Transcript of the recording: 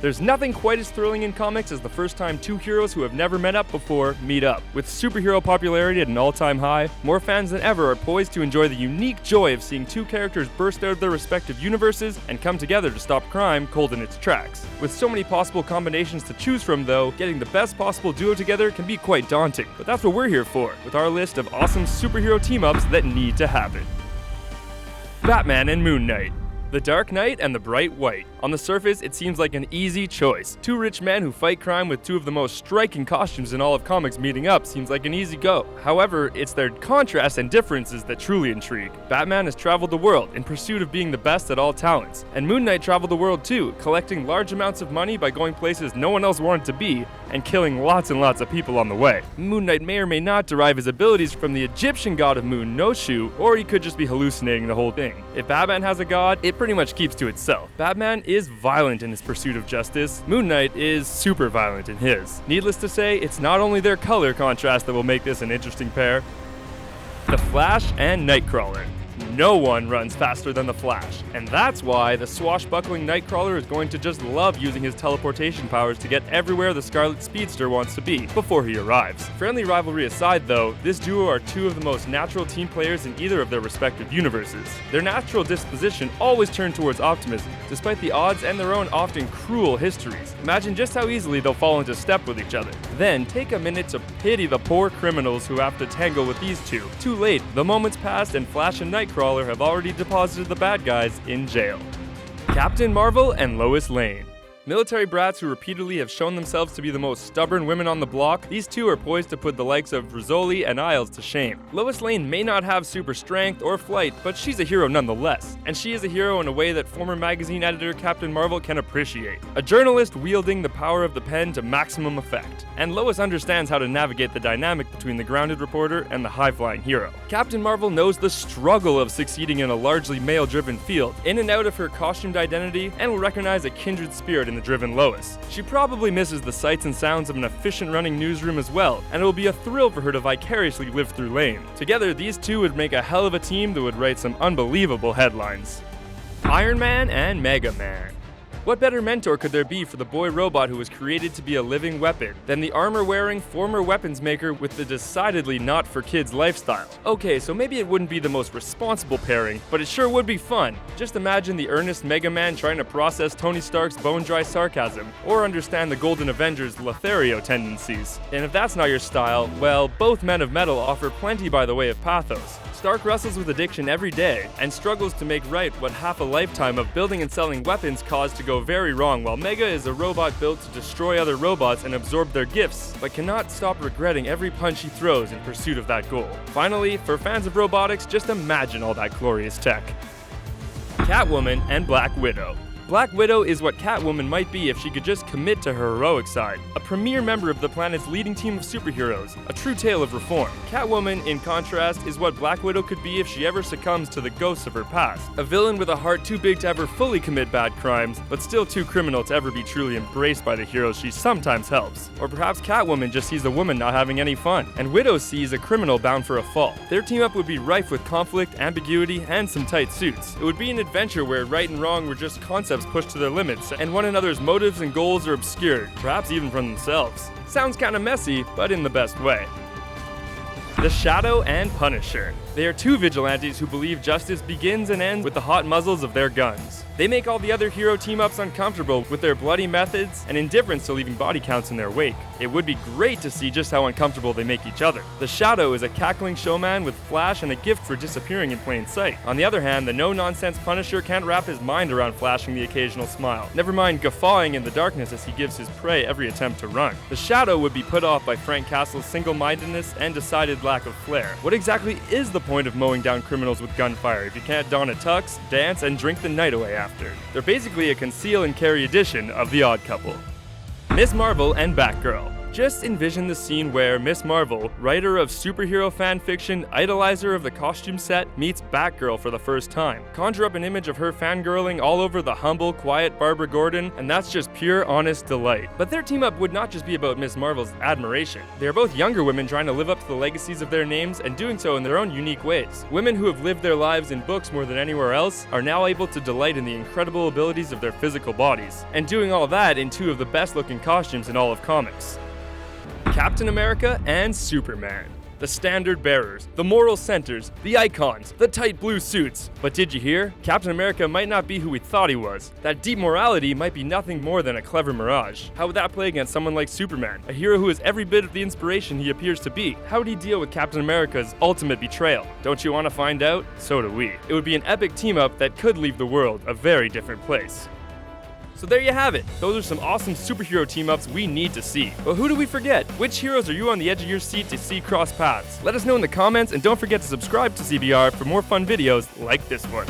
There's nothing quite as thrilling in comics as the first time two heroes who have never met up before meet up. With superhero popularity at an all-time high, more fans than ever are poised to enjoy the unique joy of seeing two characters burst out of their respective universes and come together to stop crime cold in its tracks. With so many possible combinations to choose from though, getting the best possible duo together can be quite daunting. But that's what we're here for, with our list of awesome superhero team-ups that need to happen. Batman and Moon Knight. The Dark Knight and the Bright White. On the surface, it seems like an easy choice. Two rich men who fight crime with two of the most striking costumes in all of comics meeting up seems like an easy go. However, it's their contrasts and differences that truly intrigue. Batman has traveled the world in pursuit of being the best at all talents, and Moon Knight traveled the world too, collecting large amounts of money by going places no one else wanted to be, and killing lots and lots of people on the way. Moon Knight may or may not derive his abilities from the Egyptian god of moon, Noshu, or he could just be hallucinating the whole thing. If Batman has a god, it pretty much keeps to itself. Batman is violent in his pursuit of justice. Moon Knight is super violent in his. Needless to say, it's not only their color contrast that will make this an interesting pair. The Flash and Nightcrawler. No one runs faster than the Flash, and that's why the swashbuckling Nightcrawler is going to just love using his teleportation powers to get everywhere the Scarlet Speedster wants to be before he arrives. Friendly rivalry aside though, this duo are two of the most natural team players in either of their respective universes. Their natural disposition always turns towards optimism, despite the odds and their own often cruel histories. Imagine just how easily they'll fall into step with each other. Then take a minute to pity the poor criminals who have to tangle with these two. Too late, the moment's passed and Flash and Nightcrawler have already deposited the bad guys in jail. Captain Marvel and Lois Lane. Military brats who repeatedly have shown themselves to be the most stubborn women on the block, these two are poised to put the likes of Rizzoli and Isles to shame. Lois Lane may not have super strength or flight, but she's a hero nonetheless. And she is a hero in a way that former magazine editor Captain Marvel can appreciate. A journalist wielding the power of the pen to maximum effect. And Lois understands how to navigate the dynamic between the grounded reporter and the high-flying hero. Captain Marvel knows the struggle of succeeding in a largely male-driven field, in and out of her costumed identity, and will recognize a kindred spirit in the driven Lois. She probably misses the sights and sounds of an efficient running newsroom as well, and it will be a thrill for her to vicariously live through Lane. Together, these two would make a hell of a team that would write some unbelievable headlines. Iron Man and Mega Man. What better mentor could there be for the boy robot who was created to be a living weapon than the armor-wearing former weapons maker with the decidedly not-for-kids lifestyle? Okay, so maybe it wouldn't be the most responsible pairing, but it sure would be fun. Just imagine the earnest Mega Man trying to process Tony Stark's bone-dry sarcasm, or understand the Golden Avenger's Lothario tendencies. And if that's not your style, well, both Men of Metal offer plenty by the way of pathos. Stark wrestles with addiction every day, and struggles to make right what half a lifetime of building and selling weapons caused to go very wrong, while Mega is a robot built to destroy other robots and absorb their gifts, but cannot stop regretting every punch he throws in pursuit of that goal. Finally, for fans of robotics, just imagine all that glorious tech. Catwoman and Black Widow. Black Widow is what Catwoman might be if she could just commit to her heroic side. A premier member of the planet's leading team of superheroes, a true tale of reform. Catwoman, in contrast, is what Black Widow could be if she ever succumbs to the ghosts of her past. A villain with a heart too big to ever fully commit bad crimes, but still too criminal to ever be truly embraced by the heroes she sometimes helps. Or perhaps Catwoman just sees a woman not having any fun, and Widow sees a criminal bound for a fall. Their team-up would be rife with conflict, ambiguity, and some tight suits. It would be an adventure where right and wrong were just concepts pushed to their limits, and one another's motives and goals are obscured, perhaps even from themselves. Sounds kinda messy, but in the best way. The Shadow and Punisher. They are two vigilantes who believe justice begins and ends with the hot muzzles of their guns. They make all the other hero team-ups uncomfortable with their bloody methods and indifference to leaving body counts in their wake. It would be great to see just how uncomfortable they make each other. The Shadow is a cackling showman with flash and a gift for disappearing in plain sight. On the other hand, the no-nonsense Punisher can't wrap his mind around flashing the occasional smile, never mind guffawing in the darkness as he gives his prey every attempt to run. The Shadow would be put off by Frank Castle's single-mindedness and decided lack of flair. What exactly is the point of mowing down criminals with gunfire if you can't don a tux, dance, and drink the night away after? They're basically a conceal and carry edition of The Odd Couple. Miss Marvel and Batgirl. Just envision the scene where Miss Marvel, writer of superhero fan fiction, idolizer of the costume set, meets Batgirl for the first time. Conjure up an image of her fangirling all over the humble, quiet Barbara Gordon, and that's just pure, honest delight. But their team up would not just be about Miss Marvel's admiration. They are both younger women trying to live up to the legacies of their names and doing so in their own unique ways. Women who have lived their lives in books more than anywhere else are now able to delight in the incredible abilities of their physical bodies, and doing all that in two of the best looking costumes in all of comics. Captain America and Superman. The standard bearers, the moral centers, the icons, the tight blue suits. But did you hear? Captain America might not be who we thought he was. That deep morality might be nothing more than a clever mirage. How would that play against someone like Superman, a hero who is every bit of the inspiration he appears to be? How would he deal with Captain America's ultimate betrayal? Don't you want to find out? So do we. It would be an epic team-up that could leave the world a very different place. So there you have it. Those are some awesome superhero team-ups we need to see. But who do we forget? Which heroes are you on the edge of your seat to see cross paths? Let us know in the comments, and don't forget to subscribe to CBR for more fun videos like this one.